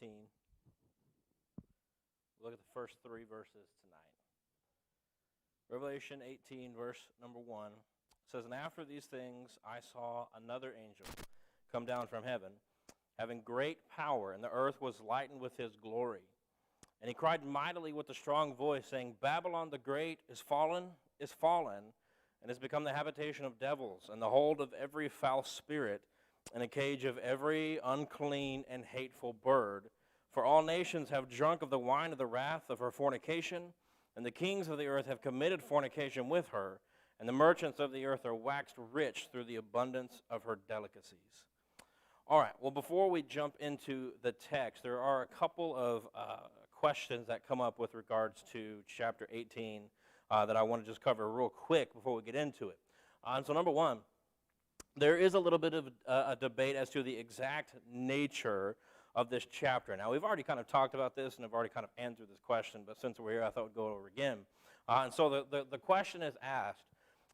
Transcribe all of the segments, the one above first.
18. Look at the first 3 verses tonight. Revelation 18, verse number 1 says, "And after these things I saw another angel come down from heaven, having great power, and the earth was lightened with his glory. And he cried mightily with a strong voice, saying, Babylon the Great is fallen, and has become the habitation of devils, and the hold of every foul spirit, and a cage of every unclean and hateful bird. For all nations have drunk of the wine of the wrath of her fornication, and the kings of the earth have committed fornication with her, and the merchants of the earth are waxed rich through the abundance of her delicacies." All right, well, before we jump into the text, there are a couple of questions that come up with regards to chapter 18 that I want to just cover real quick before we get into it. And so number one, there is a little bit of a debate as to the exact nature of this chapter. Now, we've already kind of talked about this, and I've already kind of answered this question, but since we're here, I thought we'd go over again. And so the question is asked,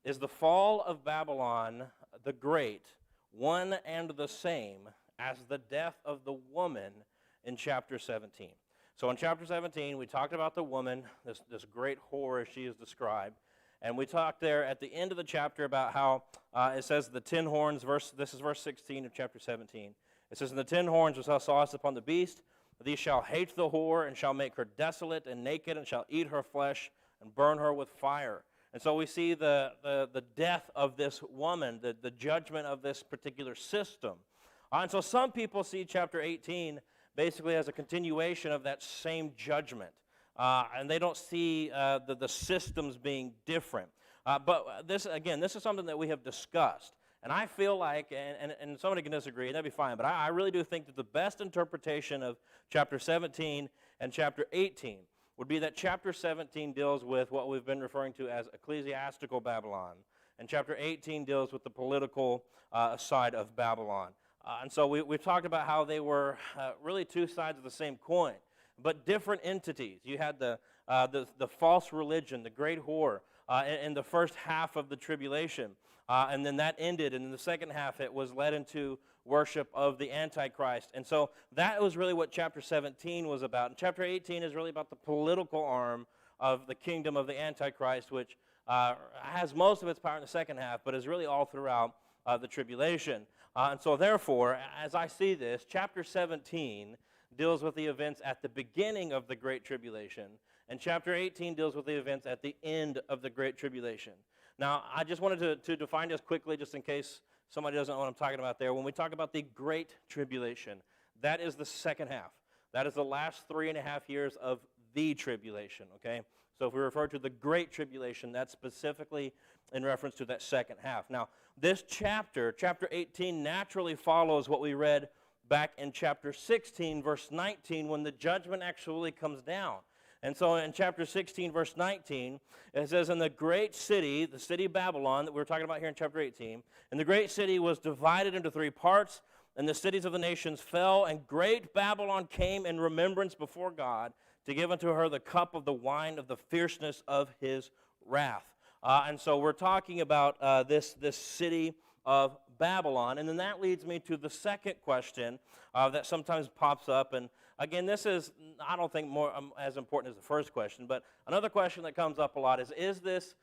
is the fall of Babylon the Great one and the same as the death of the woman in chapter 17? So in chapter 17, we talked about the woman, this great whore as she is described, and we talked there at the end of the chapter about how it says the 10 horns, this is verse 16 of chapter 17. It says, "And the 10 horns which thou sawest upon the beast, these shall hate the whore, and shall make her desolate and naked, and shall eat her flesh, and burn her with fire." And so we see the death of this woman, the judgment of this particular system. And so some people see chapter 18 basically as a continuation of that same judgment. And they don't see the systems being different. But this is something that we have discussed. And I feel like, and somebody can disagree, and that'd be fine, but I really do think that the best interpretation of chapter 17 and chapter 18 would be that chapter 17 deals with what we've been referring to as ecclesiastical Babylon, and chapter 18 deals with the political side of Babylon. And so we've talked about how they were really two sides of the same coin, but different entities. You had the false religion, the great whore, in the first half of the tribulation. And then that ended, and in the second half it was led into worship of the Antichrist. And so that was really what chapter 17 was about. And chapter 18 is really about the political arm of the kingdom of the Antichrist, which has most of its power in the second half, but is really all throughout the tribulation. And so therefore, as I see this, chapter 17 deals with the events at the beginning of the Great Tribulation, and chapter 18 deals with the events at the end of the Great Tribulation. Now, I just wanted to define this quickly, just in case somebody doesn't know what I'm talking about there. When we talk about the Great Tribulation, that is the second half. That is the last 3.5 years of the tribulation, okay? So if we refer to the Great Tribulation, that's specifically in reference to that second half. Now, this chapter 18, naturally follows what we read back in chapter 16, verse 19, when the judgment actually comes down. And so in chapter 16, verse 19, it says, "And the great city, the city of Babylon," that we were talking about here in chapter 18, "and the great city was divided into 3 parts, and the cities of the nations fell, and great Babylon came in remembrance before God to give unto her the cup of the wine of the fierceness of his wrath." And so we're talking about this city of Babylon. And then that leads me to the second question that sometimes pops up. And again, this is, I don't think, more as important as the first question, but another question that comes up a lot is this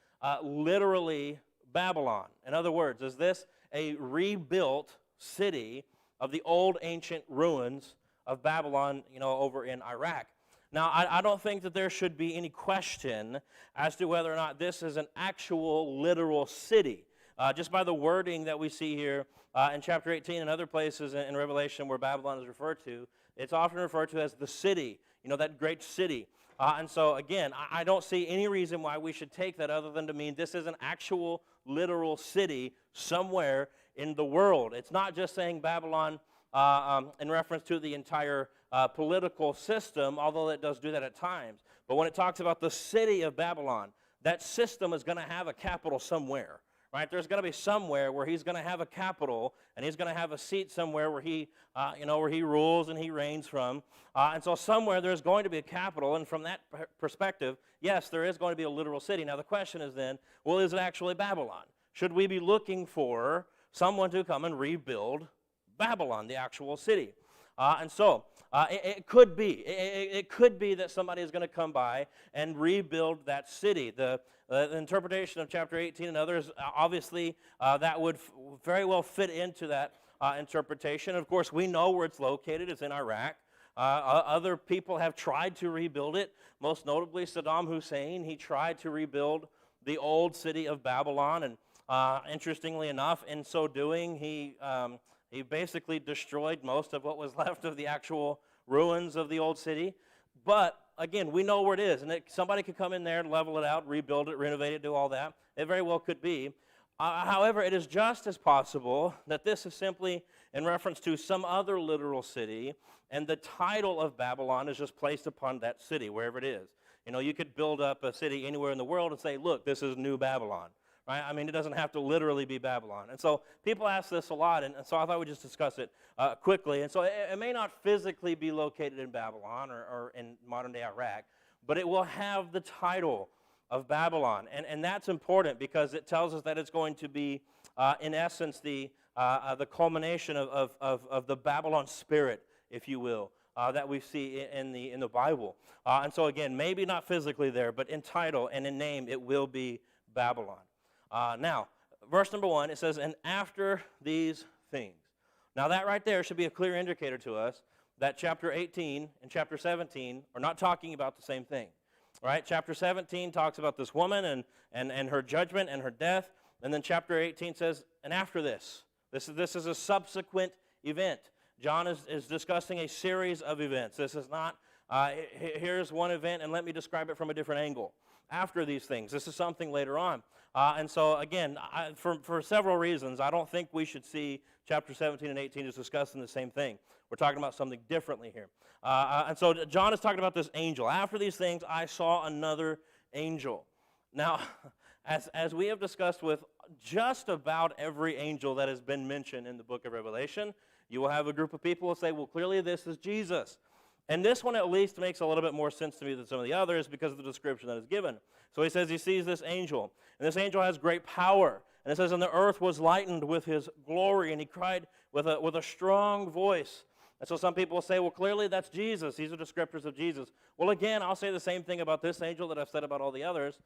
literally Babylon? In other words, is this a rebuilt city of the old ancient ruins of Babylon, over in Iraq? Now, I don't think that there should be any question as to whether or not this is an actual literal city. Just by the wording that we see here in chapter 18 and other places in Revelation where Babylon is referred to, it's often referred to as the city, that great city. And so, again, I don't see any reason why we should take that other than to mean this is an actual literal city somewhere in the world. It's not just saying Babylon in reference to the entire political system, although it does do that at times. But when it talks about the city of Babylon, that system is going to have a capital somewhere. Right? There's going to be somewhere where he's going to have a capital, and he's going to have a seat somewhere where he rules and he reigns from. And so somewhere there's going to be a capital, and from that perspective, yes, there is going to be a literal city. Now the question is then, well, is it actually Babylon? Should we be looking for someone to come and rebuild Babylon, the actual city? It could be. It could be that somebody is going to come by and rebuild that city. The interpretation of chapter 18 and others, obviously, that would very well fit into that interpretation. Of course, we know where it's located. It's in Iraq. Other people have tried to rebuild it. Most notably, Saddam Hussein. He tried to rebuild the old city of Babylon, and interestingly enough, in so doing, he basically destroyed most of what was left of the actual ruins of the old city. But again, we know where it is, and somebody could come in there, level it out, rebuild it, renovate it, do all that. It very well could be. However, it is just as possible that this is simply in reference to some other literal city, and the title of Babylon is just placed upon that city, wherever it is. You know, you could build up a city anywhere in the world and say, look, this is New Babylon. Right? I mean, it doesn't have to literally be Babylon. And so people ask this a lot, and so I thought we'd just discuss it quickly. And so it may not physically be located in Babylon or in modern-day Iraq, but it will have the title of Babylon. And that's important because it tells us that it's going to be, in essence, the culmination of the Babylon spirit, if you will, that we see in the Bible. And so, again, maybe not physically there, but in title and in name, it will be Babylon. Now, verse number 1, it says, and after these things. Now, that right there should be a clear indicator to us that chapter 18 and chapter 17 are not talking about the same thing. Right? Chapter 17 talks about this woman and her judgment and her death. And then chapter 18 says, and after this. This is a subsequent event. John is discussing a series of events. This is not, here's one event and let me describe it from a different angle. After these things. This is something later on. And so, again, for several reasons, I don't think we should see chapter 17 and 18 as discussing the same thing. We're talking about something differently here. And so John is talking about this angel. After these things, I saw another angel. Now, as we have discussed with just about every angel that has been mentioned in the book of Revelation, you will have a group of people who say, well, clearly this is Jesus. And this one at least makes a little bit more sense to me than some of the others because of the description that is given. So he says he sees this angel, and this angel has great power. And it says, and the earth was lightened with his glory, and he cried with a strong voice. And so some people will say, well, clearly that's Jesus. These are descriptors of Jesus. Well, again, I'll say the same thing about this angel that I've said about all the others.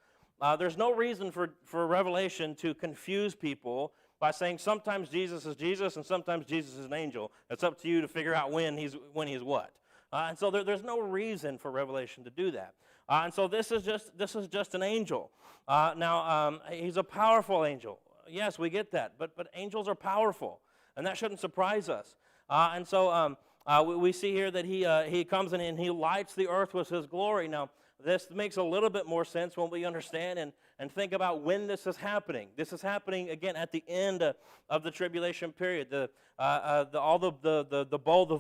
There's no reason for Revelation to confuse people by saying sometimes Jesus is Jesus and sometimes Jesus is an angel. It's up to you to figure out when he's what. And so there's no reason for Revelation to do that. And so this is just an angel. Now, he's a powerful angel. Yes, we get that. But angels are powerful, and that shouldn't surprise us. And so we see here that he comes in and he lights the earth with his glory. Now, this makes a little bit more sense when we understand and think about when this is happening. This is happening, again, at the end of the tribulation period. The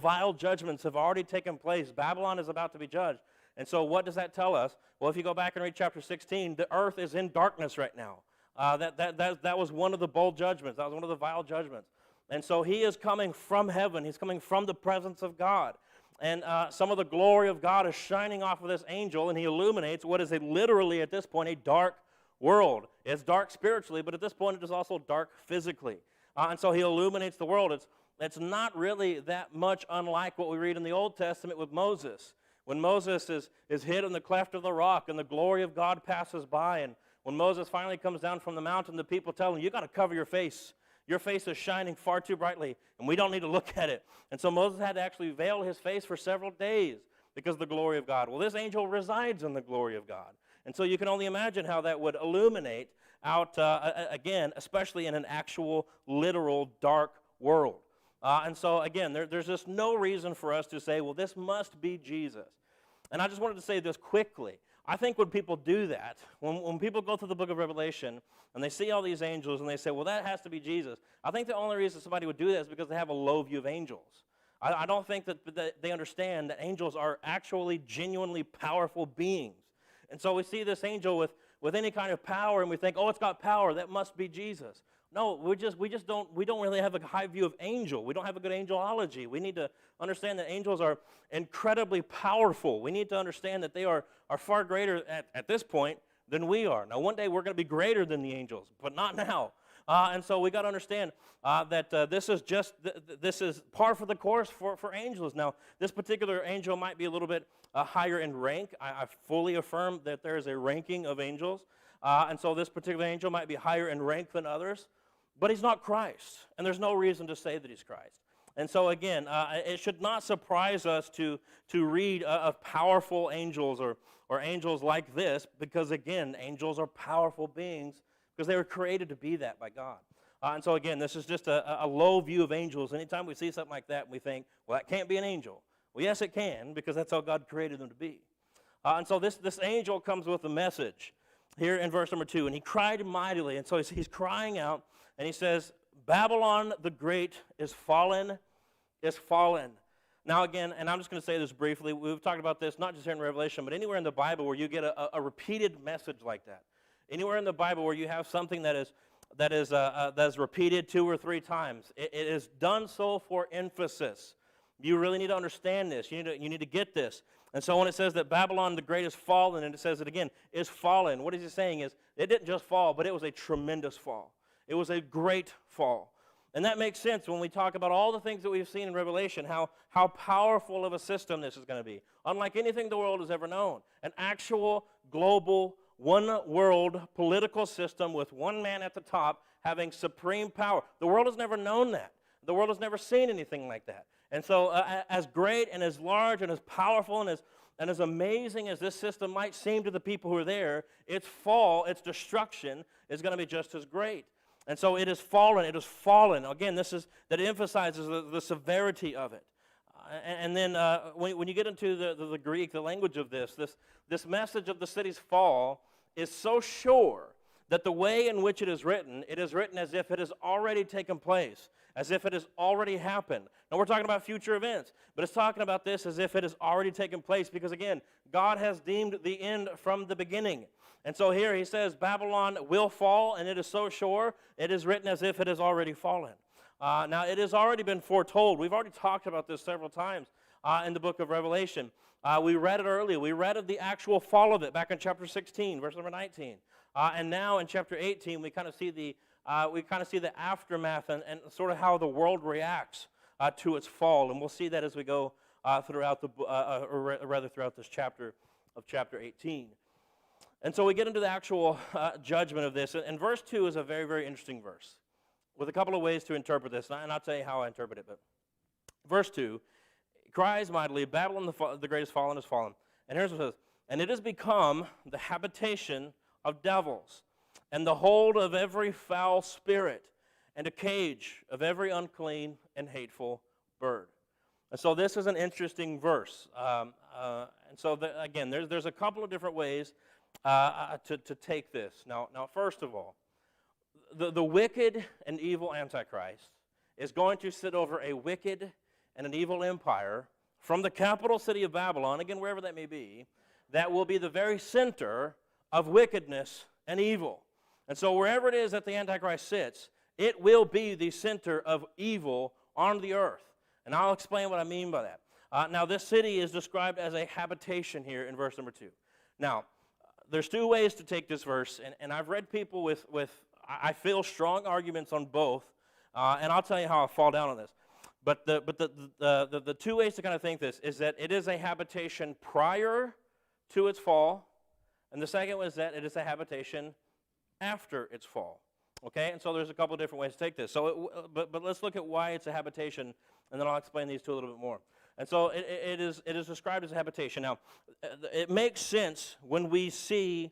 vile judgments have already taken place. Babylon is about to be judged. And so what does that tell us? Well, if you go back and read chapter 16, the earth is in darkness right now. That was one of the bold judgments. That was one of the vile judgments. And so he is coming from heaven. He's coming from the presence of God. And some of the glory of God is shining off of this angel, and he illuminates what is literally, at this point, a dark world. It's dark spiritually, but at this point, it is also dark physically. And so he illuminates the world. It's not really that much unlike what we read in the Old Testament with Moses. When Moses is hid in the cleft of the rock, and the glory of God passes by, and when Moses finally comes down from the mountain, the people tell him, you got to cover your face. Your face is shining far too brightly, and we don't need to look at it. And so Moses had to actually veil his face for several days because of the glory of God. Well, this angel resides in the glory of God. And so you can only imagine how that would illuminate out, again, especially in an actual, literal, dark world. And so, again, there's just no reason for us to say, well, this must be Jesus. And I just wanted to say this quickly. I think when people do that, when people go through the book of Revelation and they see all these angels and they say, well, that has to be Jesus, I think the only reason somebody would do that is because they have a low view of angels. I don't think that they understand that angels are actually genuinely powerful beings. And so we see this angel with any kind of power and we think, oh, it's got power, that must be Jesus. No, we don't really have a high view of angel. We don't have a good angelology. We need to understand that angels are incredibly powerful. We need to understand that they are far greater at this point than we are. Now, one day we're going to be greater than the angels, but not now. And so we got to understand that this is par for the course for angels. Now, this particular angel might be a little bit higher in rank. I fully affirm that there is a ranking of angels. And so this particular angel might be higher in rank than others. But he's not Christ. And there's no reason to say that he's Christ. And so again, it should not surprise us to read of powerful angels or angels like this, because again, angels are powerful beings because they were created to be that by God. And so again, this is just a low view of angels. Anytime we see something like that, we think, well, that can't be an angel. Well, yes, it can, because that's how God created them to be. And so this angel comes with a message here in verse number 2, and he cried mightily. And so he's crying out, and he says, Babylon the Great is fallen, is fallen. Now again, and I'm just going to say this briefly, we've talked about this not just here in Revelation, but anywhere in the Bible where you get a repeated message like that. Anywhere in the Bible where you have something that is repeated 2 or 3 times, it is done so for emphasis. You really need to understand this. You need to get this. And so when it says that Babylon the Great is fallen, and it says it again, is fallen, what is he saying is, it didn't just fall, but it was a tremendous fall. It was a great fall. And that makes sense when we talk about all the things that we've seen in Revelation, how powerful of a system this is going to be. Unlike anything the world has ever known. An actual, global, one-world political system with one man at the top having supreme power. The world has never known that. The world has never seen anything like that. And so as great and as large and as powerful and as amazing as this system might seem to the people who are there, its fall, its destruction is going to be just as great. And so it is fallen. It is fallen. Again, that emphasizes the severity of it. And then when you get into the Greek, the language of this message of the city's fall is so sure that the way in which it is written as if it has already taken place, as if it has already happened. Now, we're talking about future events, but it's talking about this as if it has already taken place because, again, God has deemed the end from the beginning. And so here he says, Babylon will fall, and it is so sure, it is written as if it has already fallen. Now, it has already been foretold. We've already talked about this several times in the book of Revelation. We read it earlier. We read of the actual fall of it back in chapter 16, verse number 19. And now in chapter 18, we kind of see the aftermath and sort of how the world reacts to its fall. And we'll see that as we go throughout this chapter of chapter 18. And so we get into the actual judgment of this. And verse 2 is a very, very interesting verse with a couple of ways to interpret this. And I'll tell you how I interpret it. But verse 2, cries mightily, Babylon the Great is fallen, is fallen. And here's what it says, and it has become the habitation of devils, and the hold of every foul spirit, and a cage of every unclean and hateful bird. And so this is an interesting verse. And so, again, there's a couple of different ways to take this. Now, first of all, the wicked and evil Antichrist is going to sit over a wicked and an evil empire from the capital city of Babylon, again, wherever that may be, that will be the very center of wickedness and evil. And so wherever it is that the Antichrist sits, it will be the center of evil on the earth. And I'll explain what I mean by that. Now, this city is described as a habitation here in verse number 2. Now, there's 2 ways to take this verse, and I've read people with I feel strong arguments on both, and I'll tell you how I fall down on this. But the 2 ways to kind of think this is that it is a habitation prior to its fall, and the second was that it is a habitation after its fall. Okay, and so there's a couple of different ways to take this. So, but let's look at why it's a habitation, and then I'll explain these 2 a little bit more. And so it is described as a habitation. Now, it makes sense when we see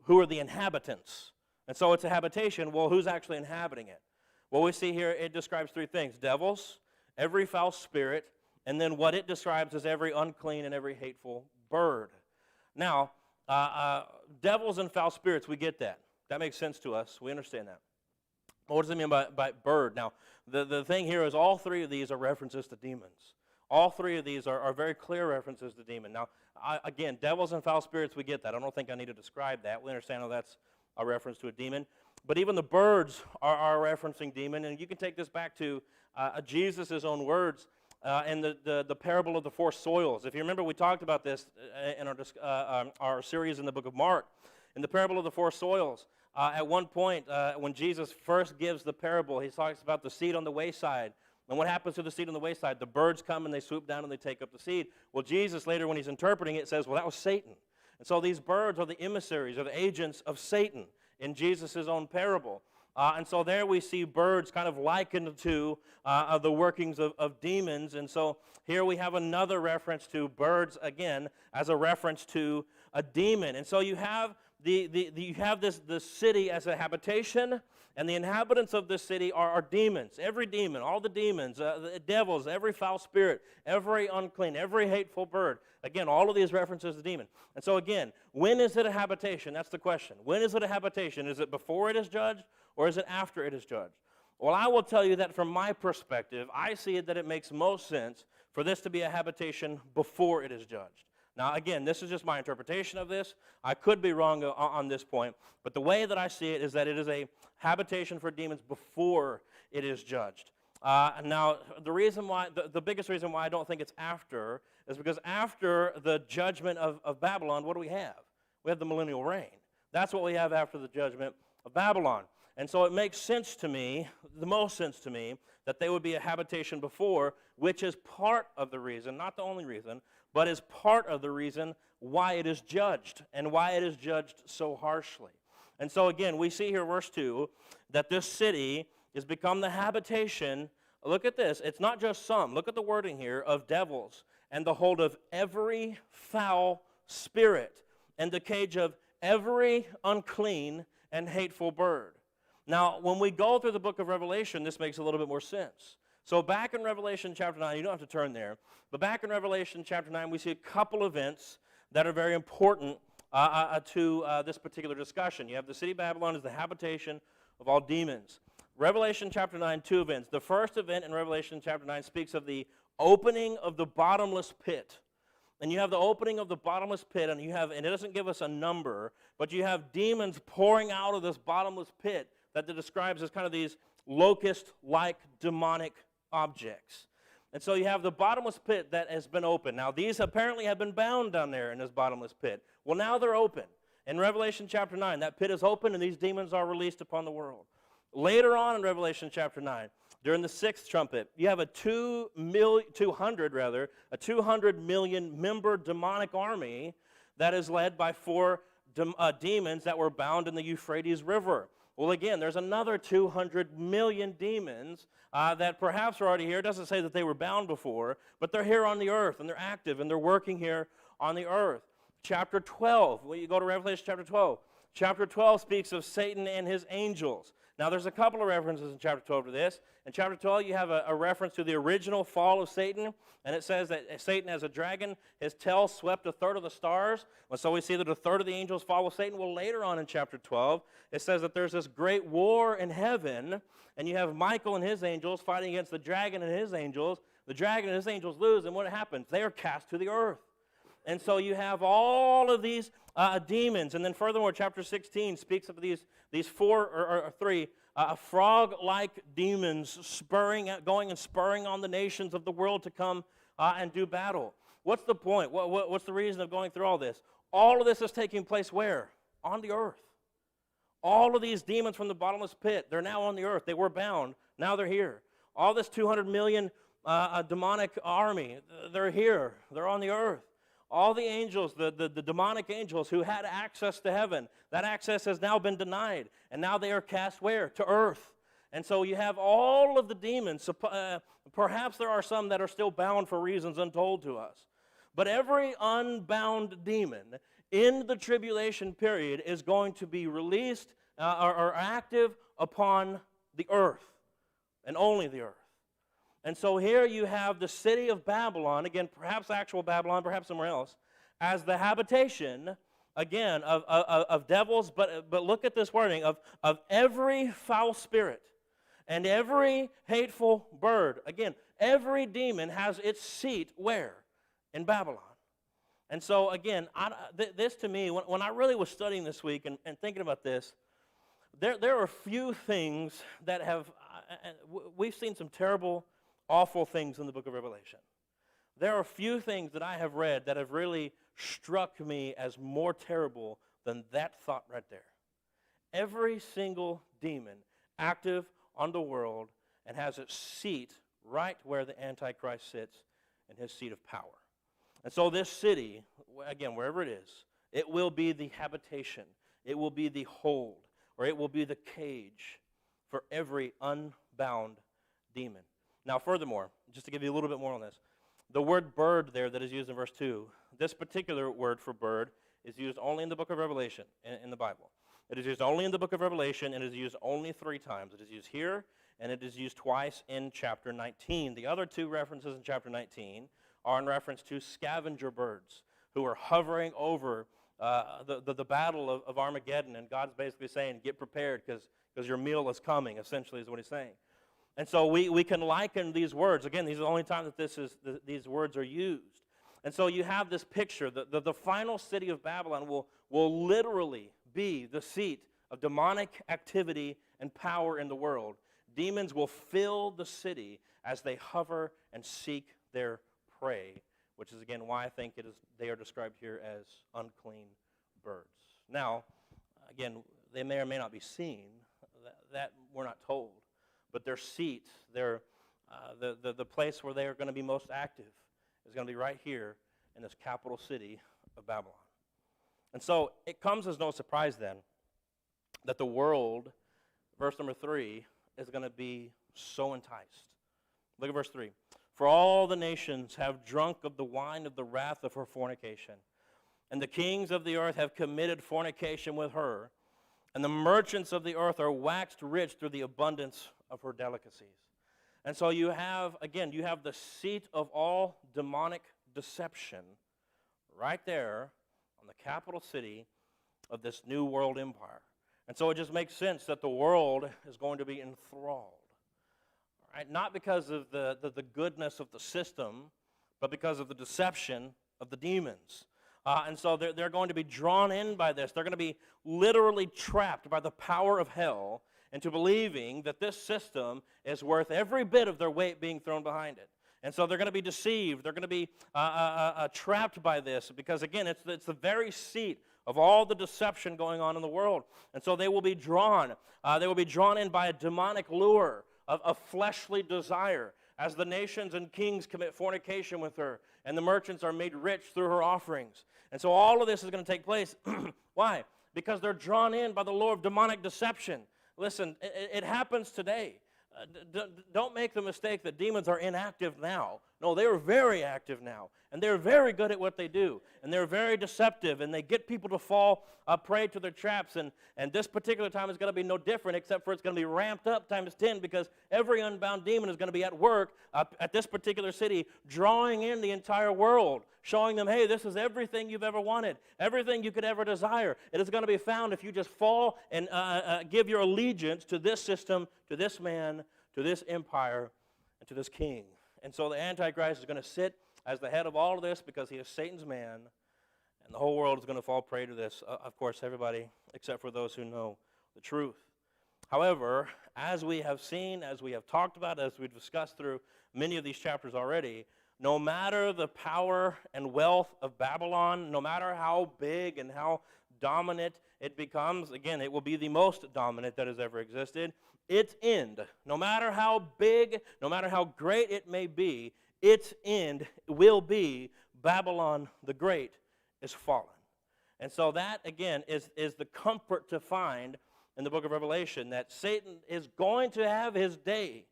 who are the inhabitants. And so it's a habitation. Well, who's actually inhabiting it? Well, we see here it describes 3 things: devils, every foul spirit, and then what it describes as every unclean and every hateful bird. Now, devils and foul spirits, we get that. That makes sense to us. We understand that. Well, what does it mean by bird? Now, the thing here is all 3 of these are references to demons. All 3 of these are very clear references to demon. Now, again, devils and foul spirits, we get that. I don't think I need to describe that. We understand how that's a reference to a demon. But even the birds are referencing demon. And you can take this back to Jesus' own words in the parable of the 4 soils. If you remember, we talked about this in our series in the book of Mark. In the parable of the 4 soils, At one point, when Jesus first gives the parable, he talks about the seed on the wayside. And what happens to the seed on the wayside? The birds come and they swoop down and they take up the seed. Well, Jesus later, when he's interpreting it, says, well, that was Satan. And so these birds are the emissaries, or the agents of Satan in Jesus' own parable. And so there we see birds kind of likened to the workings of demons. And so here we have another reference to birds, again, as a reference to a demon. And so you have this city as a habitation, and the inhabitants of this city are demons. Every demon, all the demons, the devils, every foul spirit, every unclean, every hateful bird. Again, all of these references to demon. And so again, when is it a habitation? That's the question. When is it a habitation? Is it before it is judged, or is it after it is judged? Well, I will tell you that from my perspective, I see it that it makes most sense for this to be a habitation before it is judged. Now, again, this is just my interpretation of this. I could be wrong on this point, but the way that I see it is that it is a habitation for demons before it is judged. Now, the biggest reason why I don't think it's after is because after the judgment of Babylon, what do we have? We have the millennial reign. That's what we have after the judgment of Babylon. And so it makes sense to me, the most sense to me, that they would be a habitation before, which is part of the reason, not the only reason, but is part of the reason why it is judged and why it is judged so harshly. And so again, we see here, verse 2, that this city has become the habitation. Look at this. It's not just some. Look at the wording here, of devils, and the hold of every foul spirit, and the cage of every unclean and hateful bird. Now, when we go through the book of Revelation, this makes a little bit more sense. So back in Revelation chapter 9, you don't have to turn there, but back in Revelation chapter 9, we see a couple events that are very important to this particular discussion. You have the city of Babylon as the habitation of all demons. Revelation chapter 9, two events. The first event in Revelation chapter 9 speaks of the opening of the bottomless pit. And you have the opening of the bottomless pit, and it doesn't give us a number, but you have demons pouring out of this bottomless pit that it describes as kind of these locust-like demonic objects. And so you have the bottomless pit that has been opened. Now, these apparently have been bound down there in this bottomless pit. Well, now they're open. In Revelation chapter 9, that pit is open, and these demons are released upon the world. Later on in Revelation chapter 9, during the sixth trumpet, you have a 200 million member demonic army that is led by four demons that were bound in the Euphrates River. Well, again, there's another 200 million demons that perhaps are already here. It doesn't say that they were bound before, but they're here on the earth, and they're active, and they're working here on the earth. Chapter 12, when you go to Revelation chapter 12, chapter 12 speaks of Satan and his angels. Now, there's a couple of references in chapter 12 to this. In chapter 12, you have a reference to the original fall of Satan, and it says that Satan, as a dragon, his tail swept a third of the stars. And so we see that a third of the angels follow Satan. Well, later on in chapter 12, it says that there's this great war in heaven, and you have Michael and his angels fighting against the dragon and his angels. The dragon and his angels lose, and what happens? They are cast to the earth. And so you have all of these demons. And then furthermore, chapter 16 speaks of these three frog-like demons going and spurring on the nations of the world to come and do battle. What's the point? What's the reason of going through all this? All of this is taking place where? On the earth. All of these demons from the bottomless pit, they're now on the earth. They were bound. Now they're here. All this 200 million demonic army, they're here. They're on the earth. All the angels, the demonic angels who had access to heaven, that access has now been denied. And now they are cast where? To earth. And so you have all of the demons. Perhaps there are some that are still bound for reasons untold to us. But every unbound demon in the tribulation period is going to be released or active upon the earth, and only the earth. And so here you have the city of Babylon, again, perhaps actual Babylon, perhaps somewhere else, as the habitation, again, of devils, but look at this wording, of every foul spirit and every hateful bird. Again, every demon has its seat where? In Babylon. And so, again, this to me, when I really was studying this week and thinking about this, there are few things that have, we've seen some terrible, awful things in the book of Revelation. There are few things that I have read that have really struck me as more terrible than that thought right there. Every single demon active on the world and has its seat right where the Antichrist sits in his seat of power. And so this city, again, wherever it is, it will be the habitation, it will be the hold, or it will be the cage for every unbound demon. Now, furthermore, just to give you a little bit more on this, the word bird there that is used in verse 2, this particular word for bird is used only in the book of Revelation, in the Bible. It is used only in the book of Revelation, and it is used only 3 times. It is used here, and it is used twice in chapter 19. The other 2 references in chapter 19 are in reference to scavenger birds who are hovering over the battle of Armageddon, and God's basically saying, get prepared because your meal is coming, essentially is what he's saying. And so we can liken these words. Again, these are the only time that these words are used. And so you have this picture. The final city of Babylon will literally be the seat of demonic activity and power in the world. Demons will fill the city as they hover and seek their prey, which is, again, why I think they are described here as unclean birds. Now, again, they may or may not be seen. That we're not told. But their seat, the place where they are going to be most active is going to be right here in this capital city of Babylon. And so it comes as no surprise then that the world, verse number 3, is going to be so enticed. Look at verse 3. For all the nations have drunk of the wine of the wrath of her fornication, and the kings of the earth have committed fornication with her, and the merchants of the earth are waxed rich through the abundance of her delicacies. And so you have the seat of all demonic deception right there on the capital city of this new world empire. And so it just makes sense that the world is going to be enthralled. Right? Not because of the goodness of the system, but because of the deception of the demons. And so they're going to be drawn in by this. They're going to be literally trapped by the power of hell into believing that this system is worth every bit of their weight being thrown behind it. And so they're going to be deceived. They're going to be trapped by this because, again, it's the very seat of all the deception going on in the world. And so they will be drawn. They will be drawn in by a demonic lure of fleshly desire as the nations and kings commit fornication with her and the merchants are made rich through her offerings. And so all of this is going to take place. Why? Because they're drawn in by the lure of demonic deception. Listen, it happens today. Don't make the mistake that demons are inactive now. No, they are very active now. And they're very good at what they do. And they're very deceptive. And they get people to fall prey to their traps. And this particular time is going to be no different, except for it's going to be ramped up times 10 because every unbound demon is going to be at work at this particular city, drawing in the entire world, showing them, hey, this is everything you've ever wanted, everything you could ever desire. It is going to be found if you just fall and give your allegiance to this system, to this man, to this empire, and to this king. And so the Antichrist is going to sit as the head of all of this because he is Satan's man, and the whole world is going to fall prey to this. Of course, everybody except for those who know the truth. However, as we have seen, as we have talked about, as we've discussed through many of these chapters already, no matter the power and wealth of Babylon, no matter how big and how dominant it becomes, again, it will be the most dominant that has ever existed. Its end, no matter how big, no matter how great it may be, its end will be Babylon the Great is fallen. And so that, again, is the comfort to find in the book of Revelation, that Satan is going to have his day.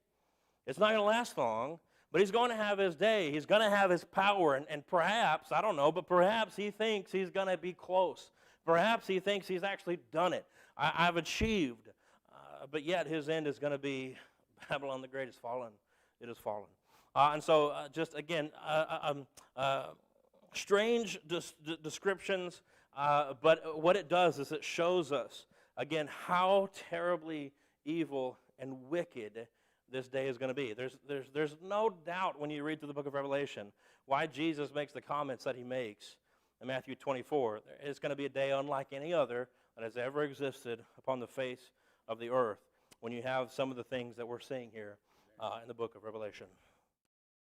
It's not going to last long, but he's going to have his day. He's going to have his power, and perhaps, I don't know, but perhaps he thinks he's going to be close. Perhaps he thinks he's actually done it. I've achieved. But yet his end is going to be Babylon the Great is fallen. It is fallen. And so just again, strange descriptions, but what it does is it shows us, again, how terribly evil and wicked this day is going to be. There's no doubt when you read through the book of Revelation why Jesus makes the comments that he makes in Matthew 24. It's going to be a day unlike any other that has ever existed upon the face of the earth when you have some of the things that we're seeing here in the book of Revelation.